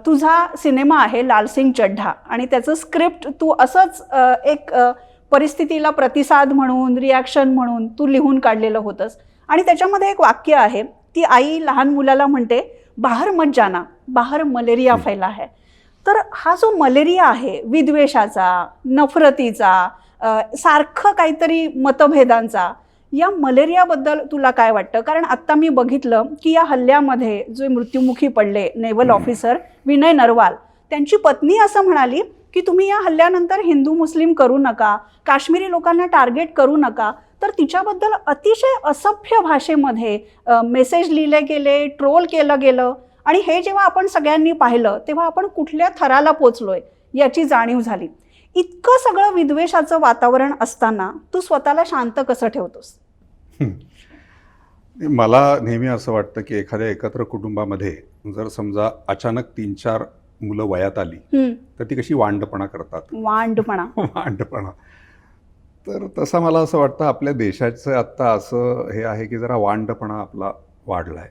तुझा सिनेमा आहे लालसिंग चड्ढा आणि त्याचं स्क्रिप्ट तू असंच एक परिस्थितीला प्रतिसाद म्हणून रिॲक्शन म्हणून तू लिहून काढलेलं होतंस. आणि त्याच्यामध्ये एक वाक्य आहे, ती आई लहान मुलाला म्हणते, बाहर मत जाना, बाहर मलेरिया फैला है. तर हा जो मलेरिया आहे विद्वेषाचा, नफरतीचा, सारखं काहीतरी मतभेदांचा, या मलेरियाबद्दल तुला काय वाटतं? कारण आत्ता मी बघितलं की या हल्ल्यामध्ये जे मृत्युमुखी पडले नेव्हल ऑफिसर विनय नरवाल, त्यांची पत्नी असं म्हणाली की तुम्ही या हल्ल्यानंतर हिंदू मुस्लिम करू नका, काश्मीरी लोकांना टार्गेट करू नका. तर तिच्याबद्दल अतिशय असभ्य भाषेमध्ये मेसेज लिहिले गेले, ट्रोल केलं गेलं. आणि हे जेव्हा आपण सगळ्यांनी पाहिलं तेव्हा आपण कुठल्या थराला पोचलोय याची जाणीव झाली. इतकं सगळं विद्वेषाचं वातावरण असताना तू स्वतःला शांत कसं ठेवतोस? मला नेहमी असं वाटतं की एखाद्या एकत्र कुटुंबामध्ये जर समजा अचानक 3-4 मुलं वयात आली तर ती कशी वांडपणा करतात. वांडपणा. तर तसं मला असं वाटतं आपल्या देशाचं आत्ता असं हे आहे की जरा वांडपणा आपला वाढलाय.